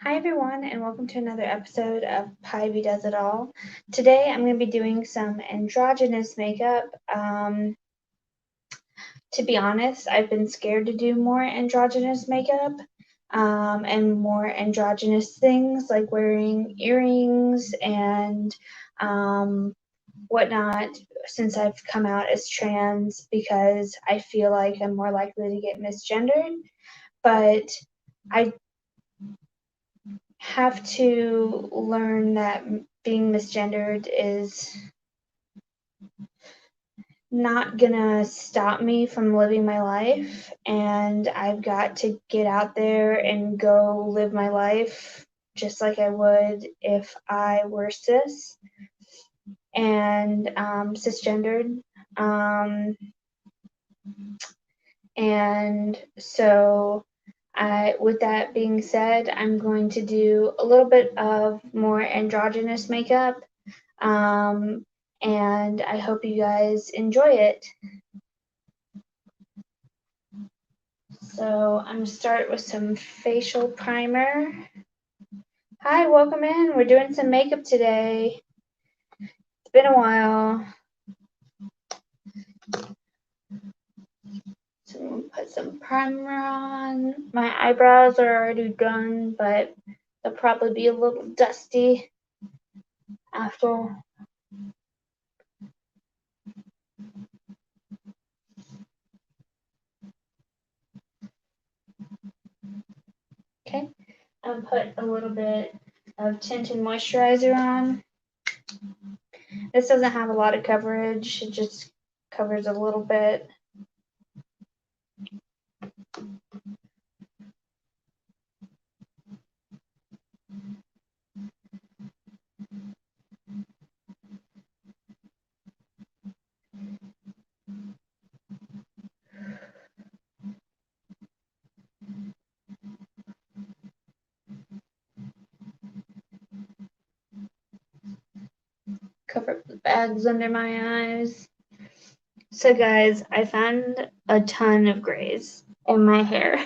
Hi everyone, and welcome to another episode of Pivy Does It All. Today I'm going to be doing some androgynous makeup. To be honest, I've been scared to do more androgynous makeup and more androgynous things like wearing earrings and whatnot since I've come out as trans because I feel like I'm more likely to get misgendered. But I have to learn that being misgendered is not gonna stop me from living my life, and I've got to get out there and go live my life just like I would if I were cis and cisgendered. And so with that being said, I'm going to do a little bit of more androgynous makeup, and I hope you guys enjoy it. So I'm going to start with some facial primer. Hi, welcome in. We're doing some makeup today. It's been a while. So I'm going to put some primer on. My eyebrows are already done, but they'll probably be a little dusty after. Okay, I'll put a little bit of tinted moisturizer on. This doesn't have a lot of coverage, it just covers a little bit. Cover up the bags under my eyes. So guys, I found a ton of grays in my hair.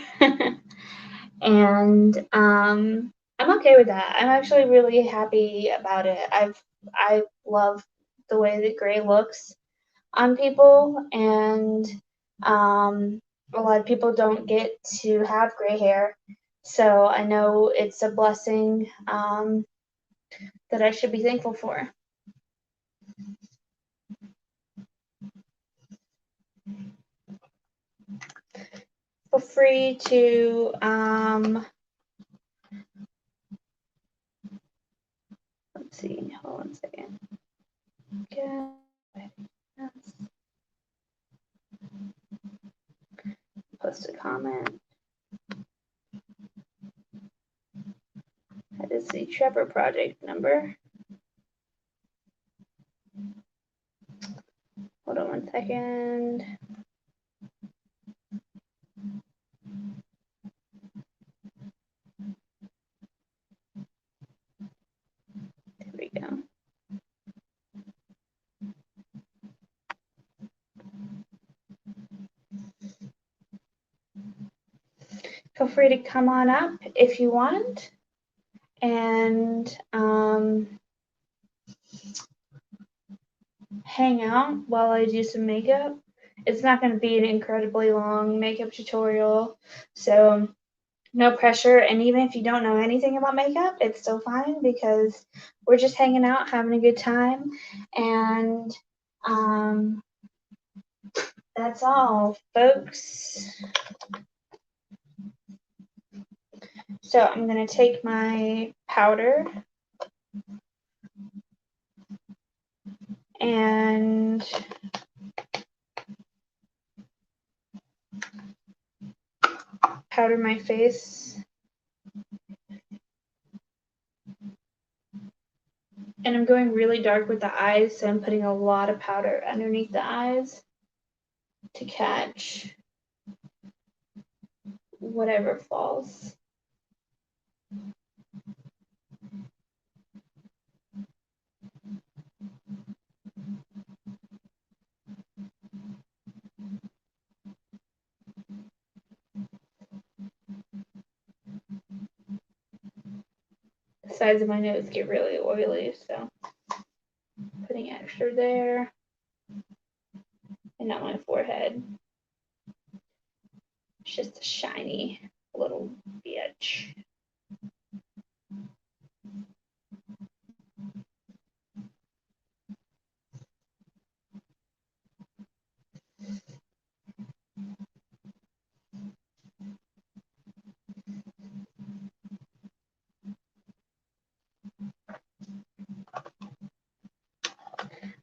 And I'm okay with that. I'm actually really happy about it. I love the way that gray looks on people, and a lot of people don't get to have gray hair. So I know it's a blessing that I should be thankful for. Feel free to let's see, hold on a second. Okay. Post a comment. That is the Trevor Project number. Hold on one second. There we go. Feel free to come on up if you want, and hang out while I do some makeup. It's not going to be an incredibly long makeup tutorial, so no pressure. And even if you don't know anything about makeup, it's still fine because we're just hanging out, having a good time, and that's all, folks. So I'm going to take my powder and powder my face. And I'm going really dark with the eyes, so I'm putting a lot of powder underneath the eyes to catch whatever falls. sides of my nose get really oily, so putting extra there and not my forehead. It's just a shiny little bitch.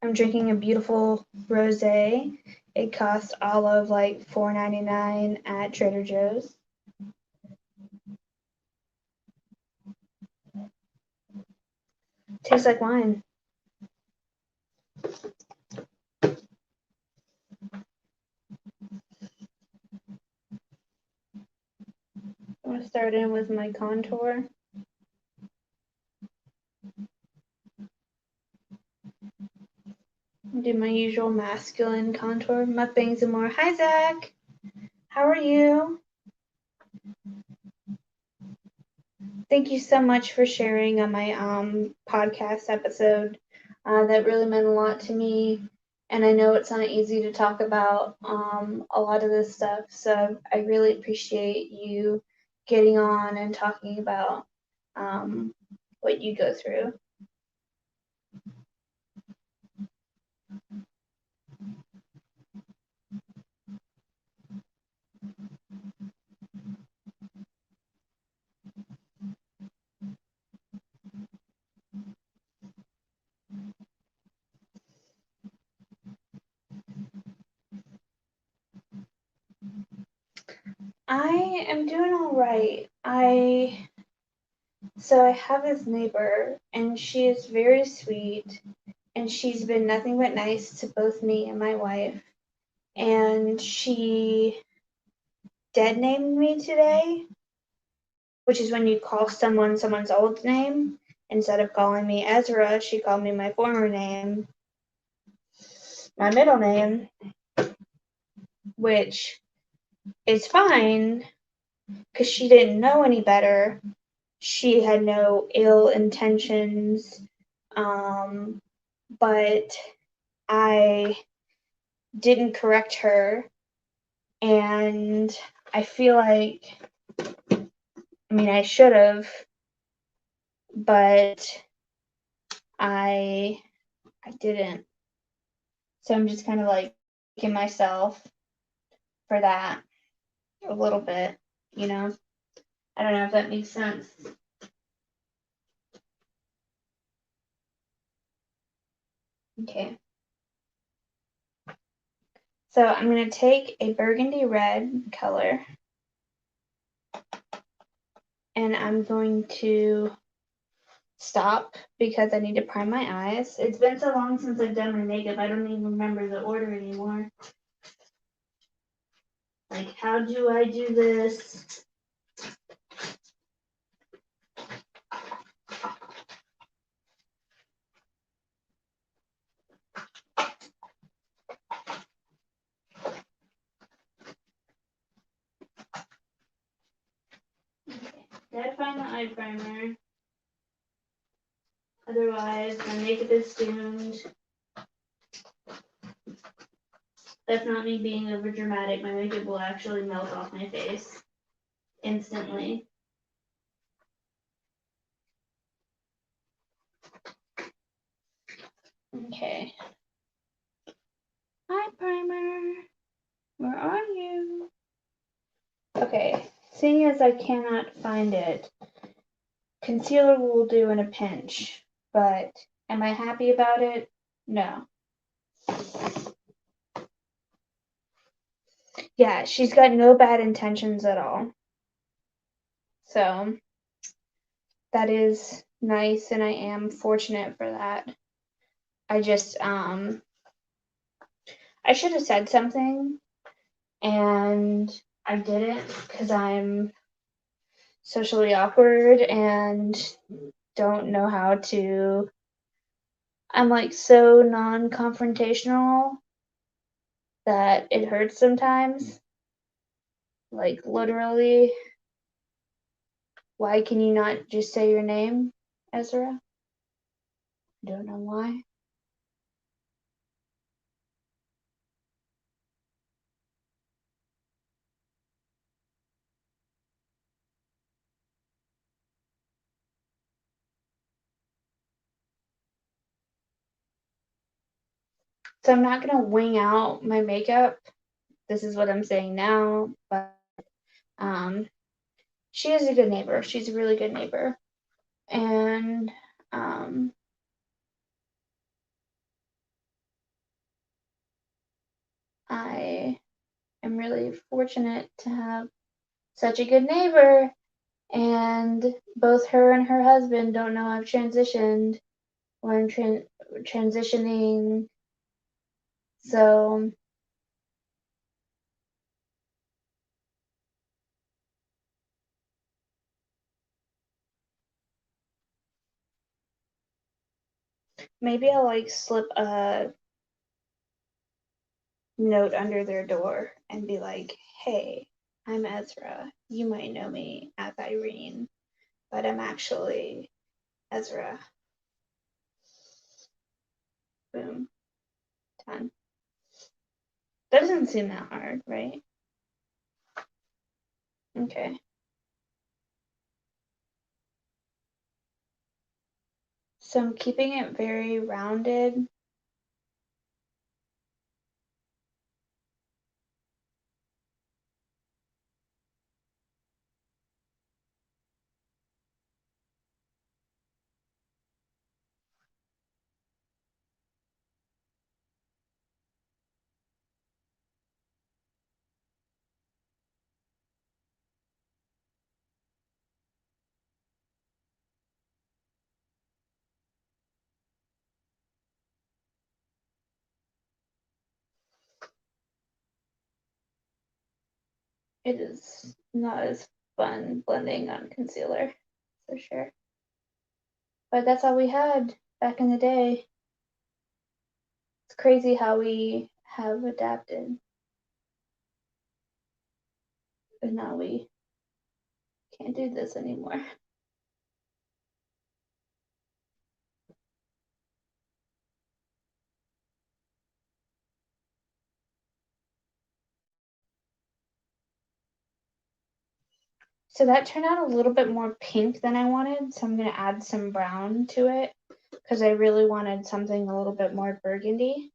I'm drinking a beautiful rosé. It cost all of like $4.99 at Trader Joe's. Tastes like wine. I'm gonna start in with my contour. Do my usual masculine contour, mukbangs and more. Hi Zach, how are you? Thank you so much for sharing on my podcast episode. That really meant a lot to me, and I know it's not easy to talk about a lot of this stuff. So I really appreciate you getting on and talking about what you go through. I am doing all right. So I have this neighbor, and she is very sweet, and she's been nothing but nice to both me and my wife. And she dead named me today, which is when you call someone's old name. Instead of calling me Ezra, she called me my former name, my middle name, which is fine because she didn't know any better. She had no ill intentions, but I didn't correct her, and I feel like, I should have, but I didn't. So I'm just kind of like kicking myself for that a little bit, I don't know if that makes sense. Okay. So I'm going to take a burgundy red color, and I'm going to stop because I need to prime my eyes. It's been so long since I've done my makeup, I don't even remember the order anymore. Like, how do I do this? Gotta find the eye primer. Otherwise, my makeup is doomed. That's not me being overdramatic. My makeup will actually melt off my face instantly. Okay. Eye primer. Where are you? Okay. Seeing as I cannot find it, concealer will do in a pinch. But am I happy about it? No. Yeah, she's got no bad intentions at all. So that is nice, and I am fortunate for that. I just I should have said something, and I didn't because I'm socially awkward and don't know how to. I'm like so non-confrontational that it hurts sometimes. Like literally, why can you not just say your name? Ezra. I don't know why. So I'm not gonna wing out my makeup. This is what I'm saying now, but um, she is a good neighbor. She's a really good neighbor, and um, I am really fortunate to have such a good neighbor. And both her and her husband don't know I've transitioned or I'm transitioning. So maybe I'll like slip a note under their door and be like, hey, I'm Ezra. You might know me as Irene, but I'm actually Ezra. Boom. Done. That doesn't seem that hard, right? Okay. So I'm keeping it very rounded. It is not as fun blending on concealer, for sure. But that's all we had back in the day. It's crazy how we have adapted. And now we can't do this anymore. So that turned out a little bit more pink than I wanted. So I'm going to add some brown to it because I really wanted something a little bit more burgundy.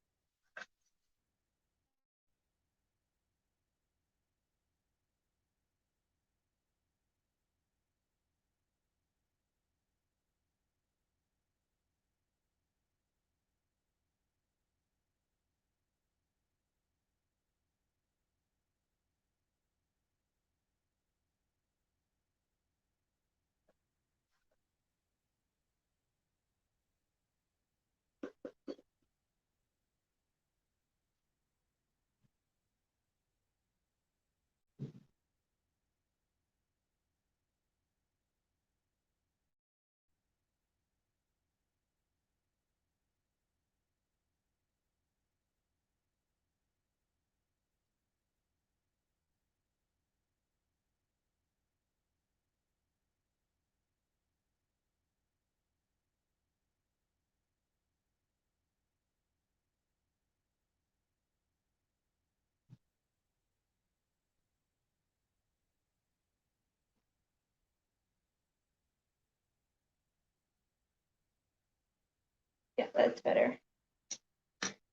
Yeah, that's better.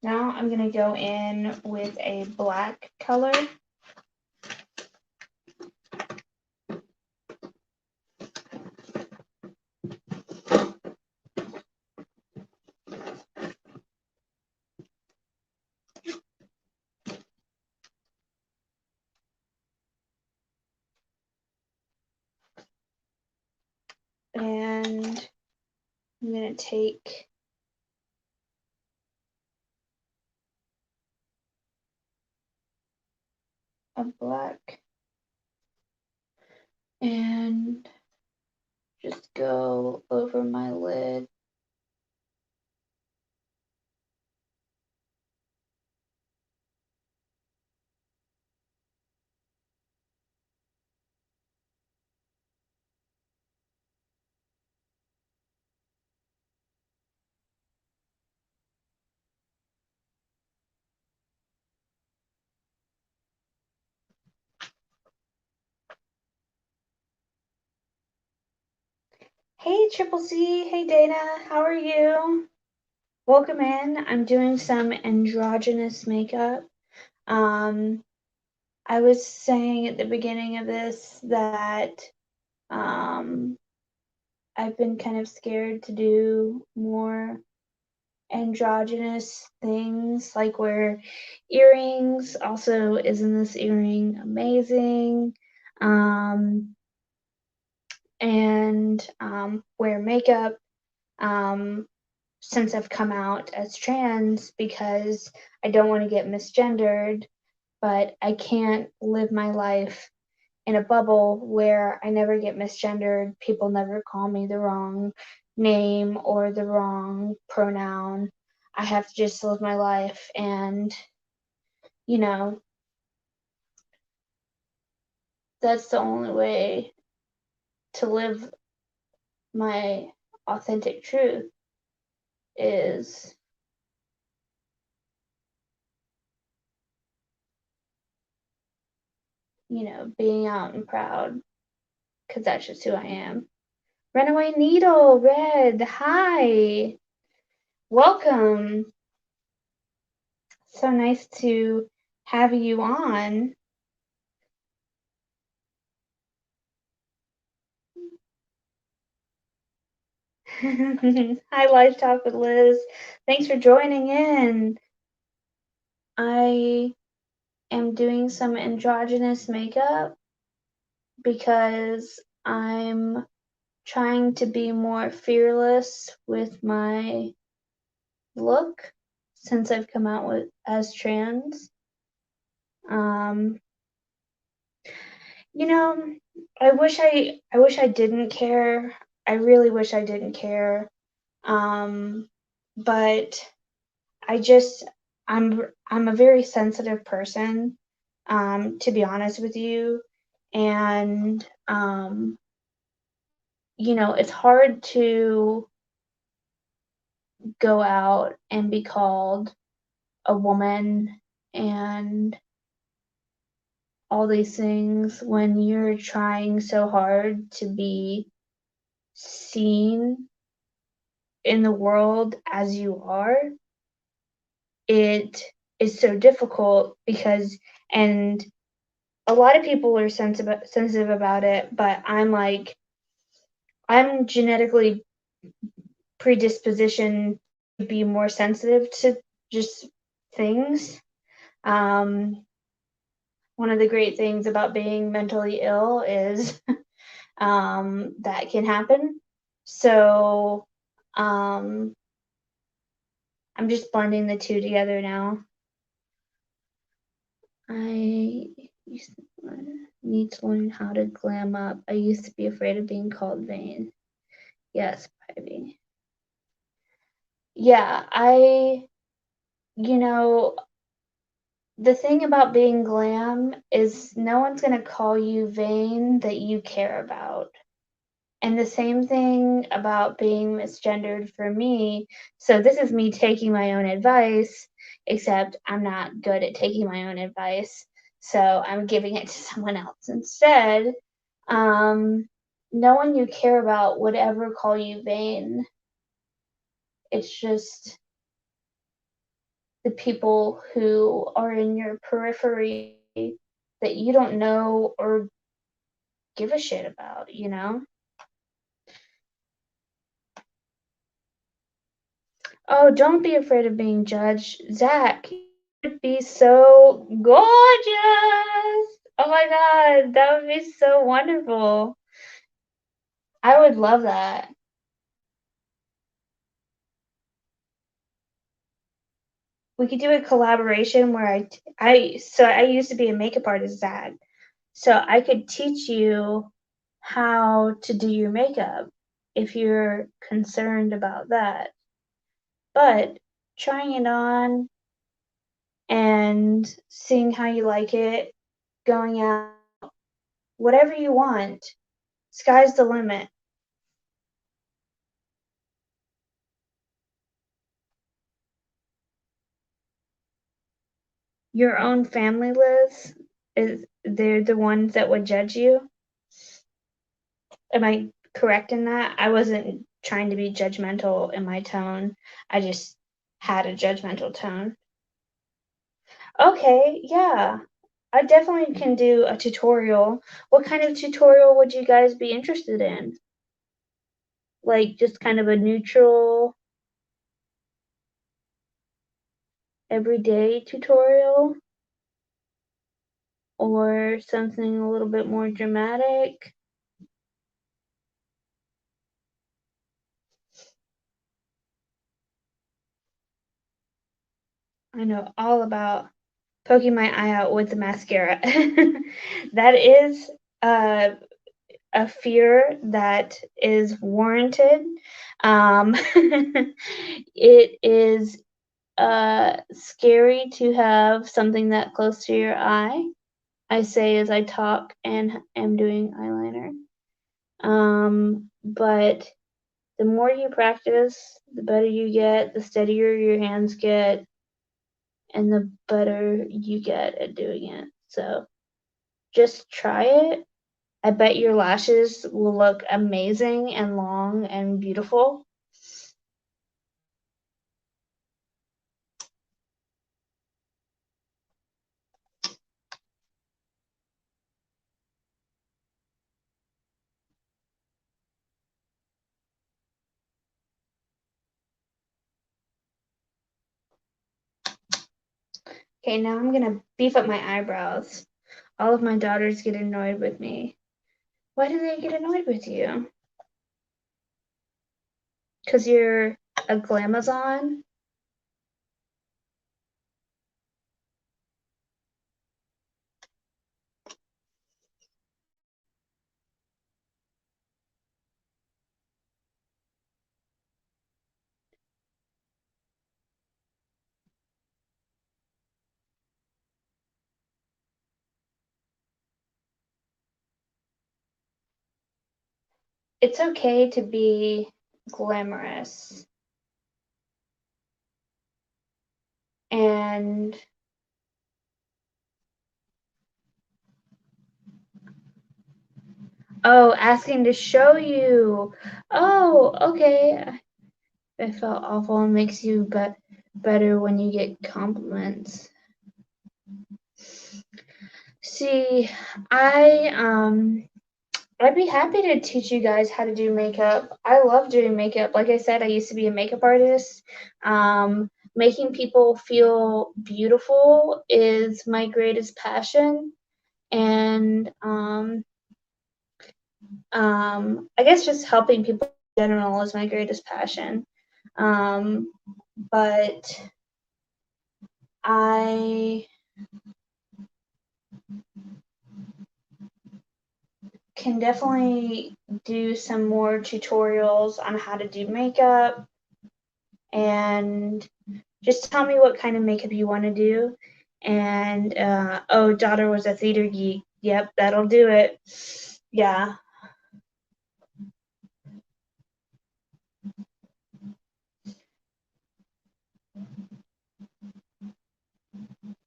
Now I'm going to go in with a black color. And I'm going to take a black and just go over my lid. Hey, Triple C. Hey, Dana. How are you? Welcome in. I'm doing some androgynous makeup. Um, I was saying at the beginning of this that um, I've been kind of scared to do more androgynous things, like wear earrings. Also, isn't this earring amazing? Um, and wear makeup. Um, since I've come out as trans because I don't want to get misgendered, but I can't live my life in a bubble where I never get misgendered. People never call me the wrong name or the wrong pronoun. I have to just live my life, and you know, that's the only way to live my authentic truth is, being out and proud, because that's just who I am. Runaway Needle, Red, hi. Welcome. So nice to have you on. Hi, Life Talk with Liz. Thanks for joining in. I am doing some androgynous makeup because I'm trying to be more fearless with my look since I've come out as trans. Um, you know, I wish I didn't care. I really wish I didn't care. But I just I'm a very sensitive person, to be honest with you. And it's hard to go out and be called a woman and all these things when you're trying so hard to be seen in the world as you are. It is so difficult because, and a lot of people are sensitive about it, but I'm genetically predispositioned to be more sensitive to just things. Um, One of the great things about being mentally ill is that can happen. So um, I'm just blending the two together now. I used to need to learn how to glam up. I used to be afraid of being called vain. Yes, Ivy. Yeah, you know, the thing about being glam is no one's going to call you vain that you care about. And the same thing about being misgendered for me. So this is me taking my own advice, except I'm not good at taking my own advice. So I'm giving it to someone else instead. No one you care about would ever call you vain. It's just the people who are in your periphery that you don't know or give a shit about. Oh, don't be afraid of being judged. Zach, you would be so gorgeous. Oh my God, that would be so wonderful. I would love that. We could do a collaboration where I used to be a makeup artist, Zach. So I could teach you how to do your makeup if you're concerned about that. But trying it on and seeing how you like it, going out, whatever you want, sky's the limit. Your own family, Liz, they're the ones that would judge you? Am I correct in that. I wasn't trying to be judgmental in my tone. I just had a judgmental tone. Okay, yeah. I definitely can do a tutorial. What kind of tutorial would you guys be interested in? Like just kind of a neutral, everyday tutorial? Or something a little bit more dramatic? I know all about poking my eye out with the mascara. That is uh, a fear that is warranted. Um, it is scary to have something that close to your eye. I say as I talk and am doing eyeliner. But the more you practice, the better you get, the steadier your hands get, and the better you get at doing it. So just try it. I bet your lashes will look amazing and long and beautiful. Okay, now I'm gonna beef up my eyebrows. All of my daughters get annoyed with me. Why do they get annoyed with you? Because you're a glamazon? It's okay to be glamorous. And oh, asking to show you. Oh, okay. I felt awful. It makes you better when you get compliments. See, I'd be happy to teach you guys how to do makeup. I love doing makeup. Like I said, I used to be a makeup artist. Making people feel beautiful is my greatest passion, and I guess just helping people in general is my greatest passion. Um, but I can definitely do some more tutorials on how to do makeup, and just tell me what kind of makeup you want to do. And oh, daughter was a theater geek. Yep, that'll do it. Yeah.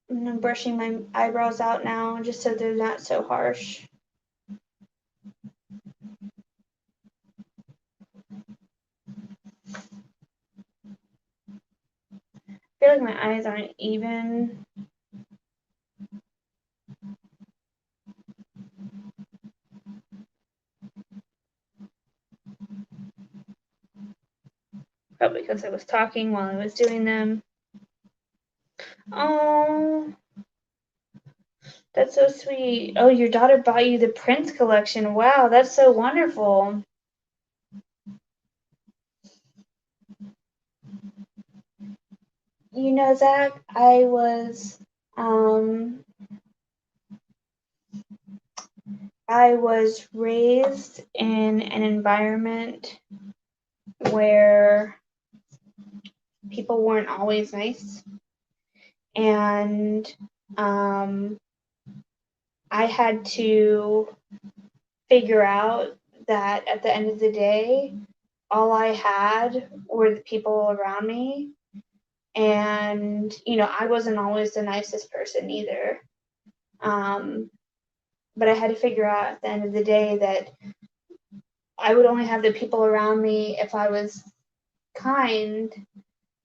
I'm brushing my eyebrows out now just so they're not so harsh. I feel like my eyes aren't even. Probably because I was talking while I was doing them. Oh, that's so sweet. Oh, your daughter bought you the Prince collection. Wow, that's so wonderful. You know, Zach, um, I was raised in an environment where people weren't always nice, and um, I had to figure out that at the end of the day, all I had were the people around me. And, I wasn't always the nicest person either. Um, but I had to figure out at the end of the day that I would only have the people around me if I was kind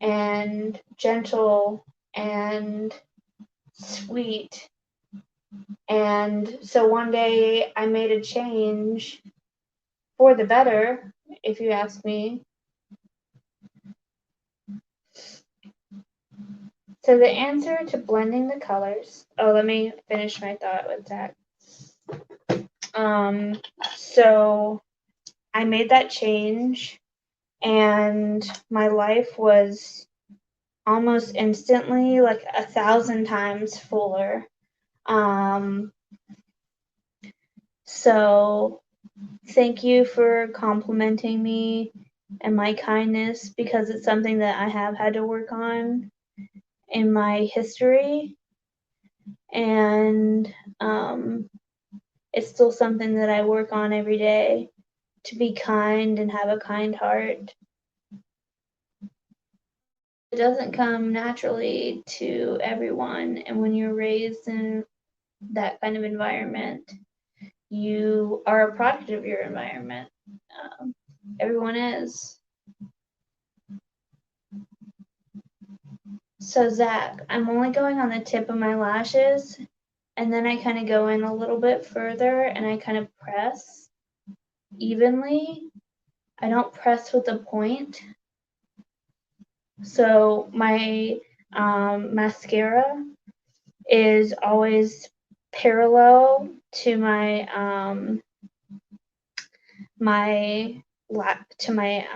and gentle and sweet. And so one day I made a change for the better, if you ask me. So the answer to blending the colors. Oh, let me finish my thought with that. Um, so I made that change, and my life was almost instantly like 1,000 times fuller. Um, so thank you for complimenting me and my kindness, because it's something that I have had to work on in my history, and it's still something that I work on every day, to be kind and have a kind heart. It doesn't come naturally to everyone, and when you're raised in that kind of environment, you are a product of your environment. Um, Everyone is. So Zach, I'm only going on the tip of my lashes, and then I kind of go in a little bit further and I kind of press evenly. I don't press with a point. So my mascara is always parallel to my to my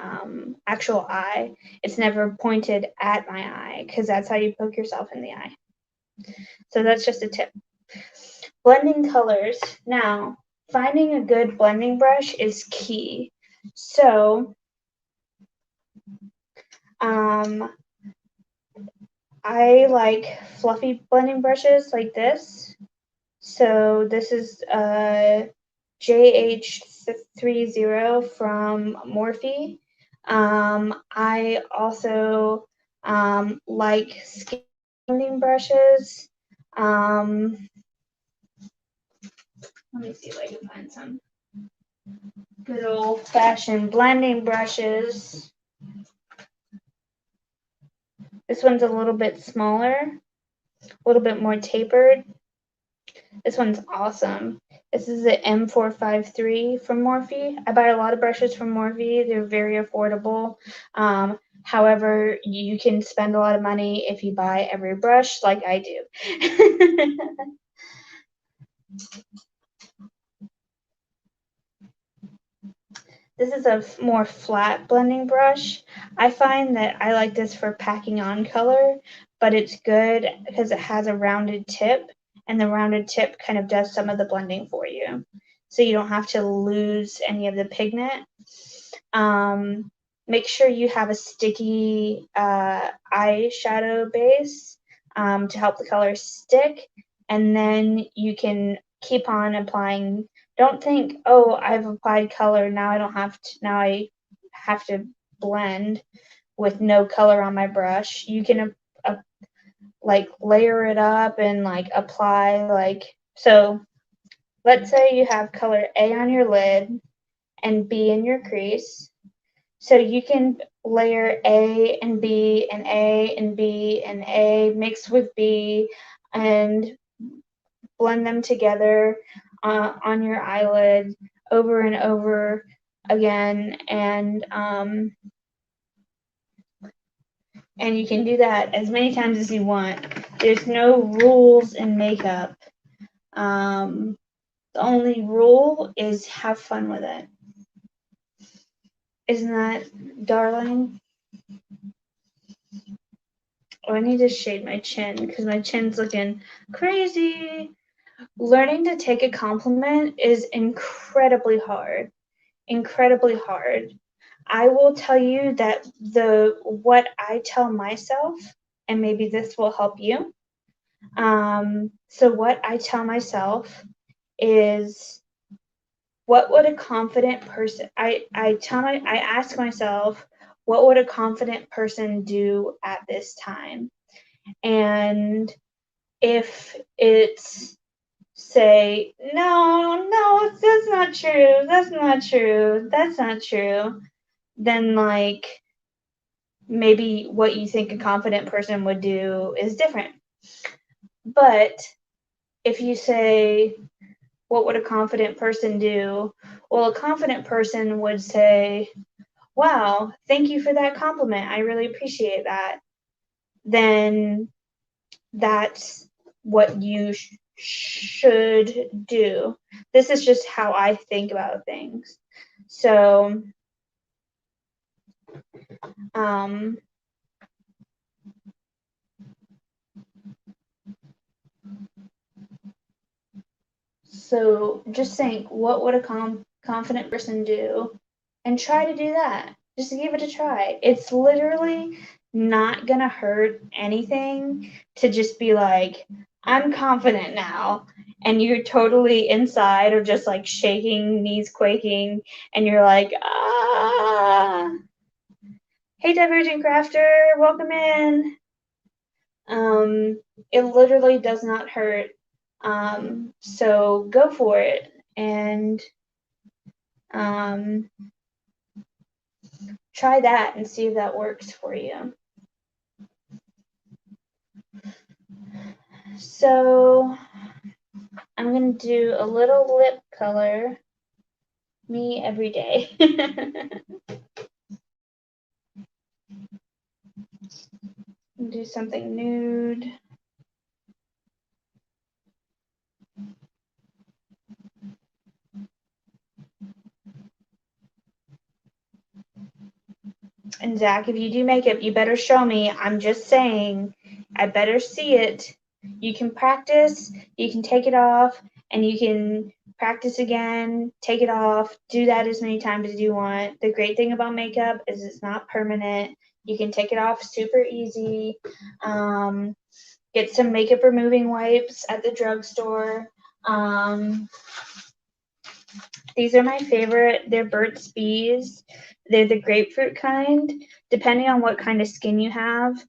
actual eye. It's never pointed at my eye, because that's how you poke yourself in the eye. So that's just a tip. Blending colors. Now, finding a good blending brush is key. So, I like fluffy blending brushes like this. So this is JH30 from Morphe. I also like skin blending brushes. Let me see if I can find some good old fashioned blending brushes. This one's a little bit smaller, a little bit more tapered. This one's awesome. This is the M453 from Morphe. I buy a lot of brushes from Morphe. They're very affordable. However, you can spend a lot of money if you buy every brush like I do. This is a more flat blending brush. I find that I like this for packing on color, but it's good because it has a rounded tip, and the rounded tip kind of does some of the blending for you. So you don't have to lose any of the pigment. Make sure you have a sticky eyeshadow base to help the color stick, and then you can keep on applying. Don't think, oh, I've applied color, now I have to blend with no color on my brush. You can like layer it up and like apply, like, so let's say you have color A on your lid and B in your crease. So you can layer A and B and A and B and A mixed with B and blend them together on your eyelid over and over again, and you can do that as many times as you want. There's no rules in makeup. The only rule is have fun with it. Isn't that darling? Oh, I need to shade my chin because my chin's looking crazy. Learning to take a compliment is incredibly hard. Incredibly hard. I will tell you that what I tell myself, and maybe this will help you. So what I tell myself is, what would a confident person, I ask myself, what would a confident person do at this time? And if it's say, no, no, that's not true, that's not true, that's not true, then like maybe what you think a confident person would do is different. But if you say, what would a confident person do? Well, a confident person would say, wow, thank you for that compliment. I really appreciate that. Then that's what you should do. This is just how I think about things. So, um, so just think, what would a confident person do? And try to do that. Just give it a try. It's literally not gonna hurt anything to just be like, I'm confident now. And you're totally inside or just like shaking, knees quaking, and you're like, ah. Hey, Divergent Crafter, welcome in. It literally does not hurt. So go for it and um, try that and see if that works for you. So I'm going to do a little lip color, me every day. Do something nude. And Zach, if you do makeup, you better show me. I'm just saying, I better see it. You can practice, you can take it off, and you can practice again, take it off, do that as many times as you want. The great thing about makeup is it's not permanent. You can take it off super easy. Get some makeup removing wipes at the drugstore. Um, these are my favorite. They're Burt's Bees. They're the grapefruit kind. Depending on what kind of skin you have,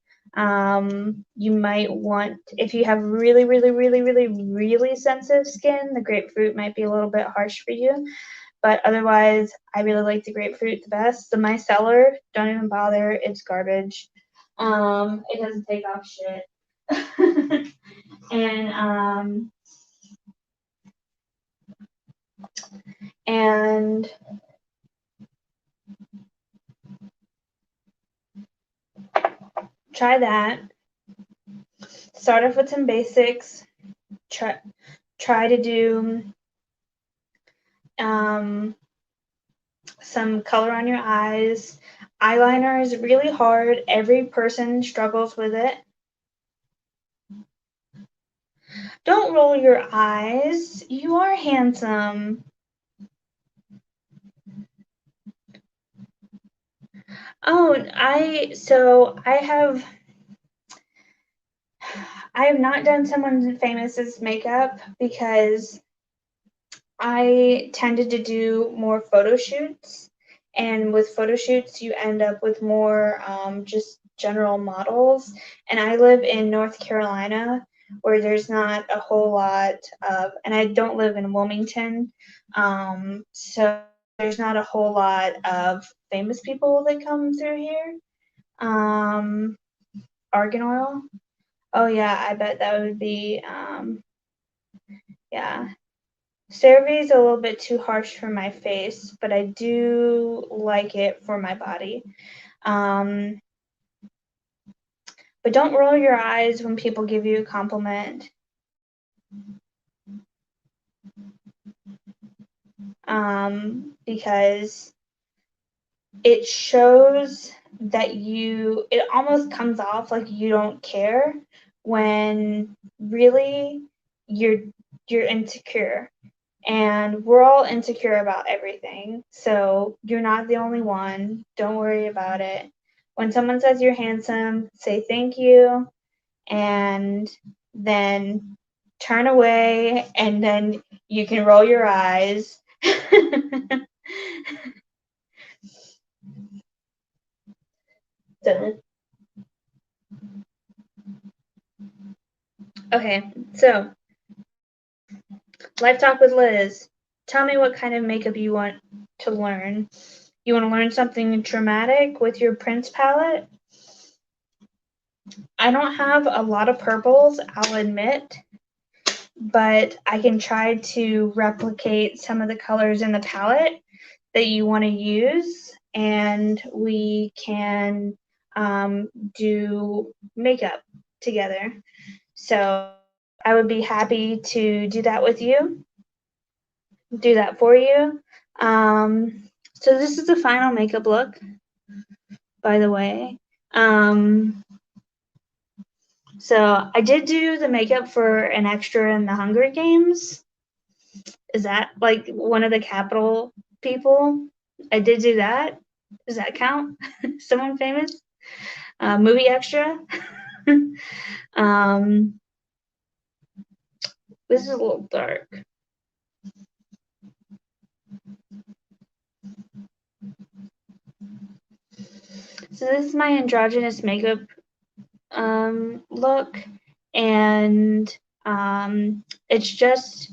you might want, if you have really, really, really, really, really sensitive skin, the grapefruit might be a little bit harsh for you. But otherwise, I really like the grapefruit the best. The micellar, don't even bother. It's garbage. It doesn't take off shit. and and try that. Start off with some basics. Try to do um, some color on your eyes. Eyeliner is really hard. Every person struggles with it. Don't roll your eyes. You are handsome. Oh, I have not done someone famous's makeup because I tended to do more photo shoots, and with photo shoots, you end up with more just general models. And I live in North Carolina, where there's not a whole lot of, and I don't live in Wilmington, so there's not a whole lot of famous people that come through here. Um, Argan oil. Oh yeah, I bet that would be yeah. CeraVe is a little bit too harsh for my face, but I do like it for my body. Um, but don't roll your eyes when people give you a compliment. Because it shows that it almost comes off like you don't care when really you're insecure. And we're all insecure about everything. So you're not the only one. Don't worry about it. When someone says you're handsome, say thank you and then turn away and then you can roll your eyes. So, okay, so Life Talk with Liz. Tell me what kind of makeup you want to learn. You want to learn something dramatic with your Prince palette? I don't have a lot of purples, I'll admit, but I can try to replicate some of the colors in the palette that you want to use, and we can do makeup together. So I would be happy to do that with you, do that for you. So this is the final makeup look, by the way. So I did do the makeup for an extra in the Hunger Games. Is that like one of the capital people? I did do that. Does that count? Someone famous? Movie extra? um, this is a little dark. So this is my androgynous makeup look, and it's just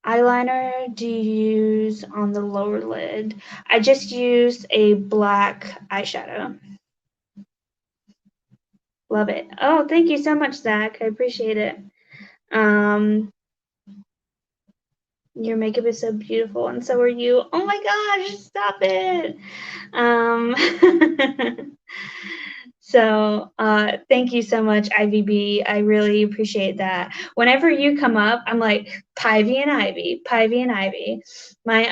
eyeliner to use on the lower lid. I just used a black eyeshadow. Love it. Oh, thank you so much, Zach. I appreciate it. Um, your makeup is so beautiful, and so are you. Oh my gosh, stop it. So thank you so much, IVB. I really appreciate that. Whenever you come up, I'm like Pivy and Ivy, Pivy and Ivy. My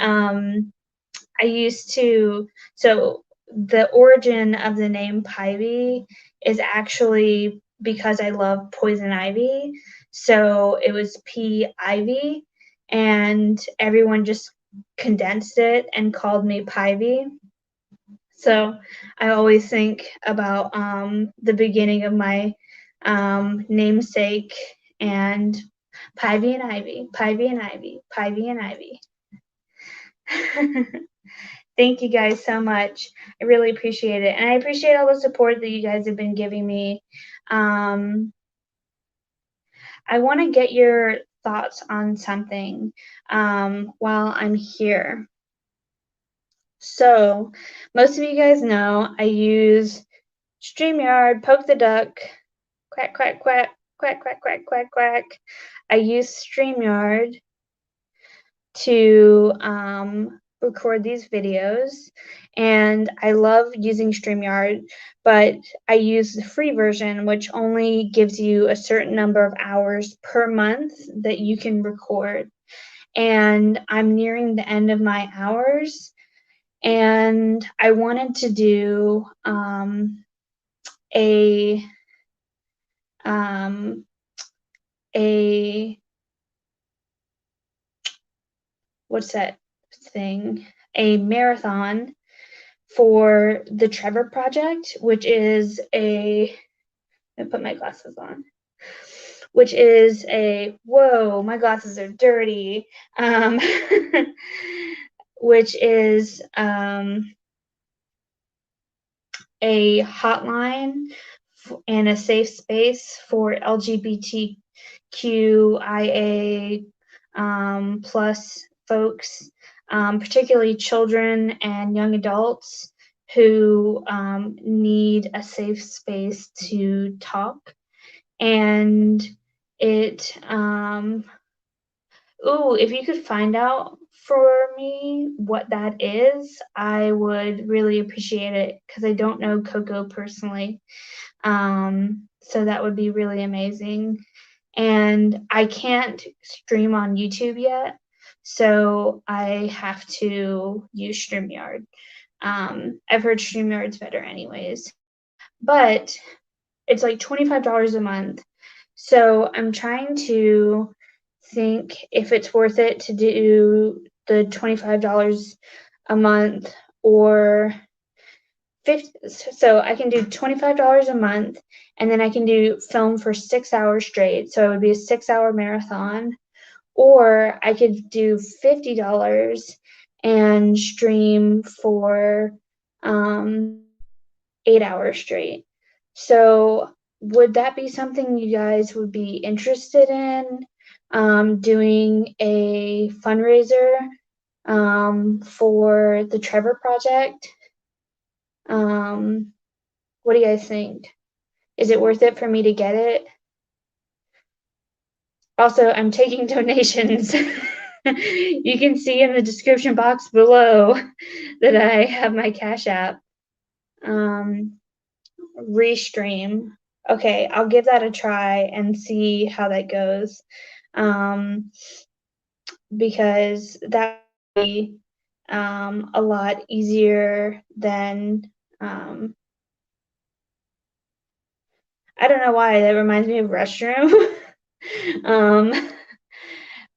I used to, so the origin of the name Pivy is actually because I love poison ivy. So it was P Ivy, and everyone just condensed it and called me Pivy. So I always think about the beginning of my namesake and Pivy and Ivy, Pivy and Ivy, Pivy and Ivy. Thank you guys so much. I really appreciate it. And I appreciate all the support that you guys have been giving me. I want to get your thoughts on something while I'm here. So, most of you guys know I use StreamYard, Poke the Duck, quack, quack, quack, quack, quack, quack, quack, quack. I use StreamYard to record these videos, and I love using StreamYard, but I use the free version, which only gives you a certain number of hours per month that you can record. And I'm nearing the end of my hours, and I wanted to do a a what's that thing? A marathon for the Trevor Project, which is I put my glasses on, which is whoa, my glasses are dirty, which is a hotline and a safe space for LGBTQIA plus folks, particularly children and young adults who need a safe space to talk. And it, if you could find out for me what that is, I would really appreciate it, because I don't know Coco personally. So that would be really amazing. And I can't stream on YouTube yet, so I have to use StreamYard. I've heard StreamYard's better anyways, but it's like $25 a month. So I'm trying to think if it's worth it to do the $25 a month or 50. So I can do $25 a month, and then I can do film for 6 hours straight. So it would be a 6-hour marathon. Or I could do $50 and stream for 8 hours straight. So would that be something you guys would be interested in? doing a fundraiser for the Trevor Project. What do you guys think? Is it worth it for me to get it? Also, I'm taking donations. You can see in the description box below that I have my Cash App. Restream. Okay, I'll give that a try and see how that goes. Because that would be a lot easier than I don't know why that reminds me of restroom. um,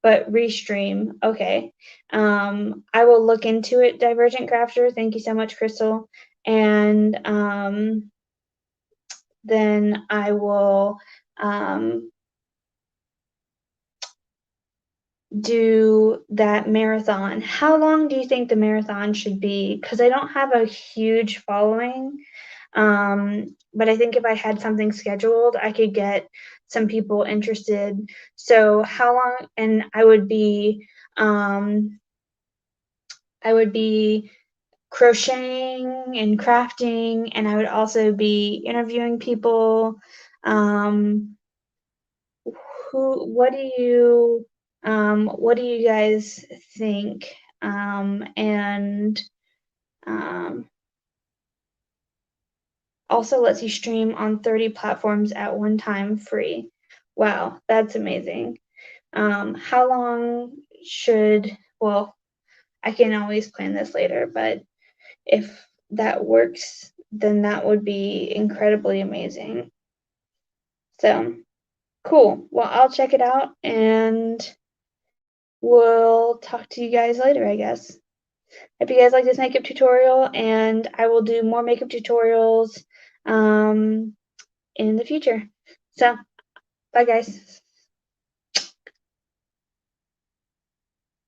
but restream. Okay. I will look into it, Divergent Crafter. Thank you so much, Crystal. And then I will do that marathon. How long do you think the marathon should be? Because I don't have a huge following. But I think if I had something scheduled, I could get some people interested. So how long? And I would be crocheting and crafting, and I would also be interviewing people. Um, what do you guys think? And um, also lets you stream on 30 platforms at one time free. Wow, that's amazing. How long should, well, I can always plan this later, but if that works, then that would be incredibly amazing. So cool. Well, I'll check it out and we'll talk to you guys later, I guess. Hope you guys like this makeup tutorial, and I will do more makeup tutorials in the future. So, bye guys.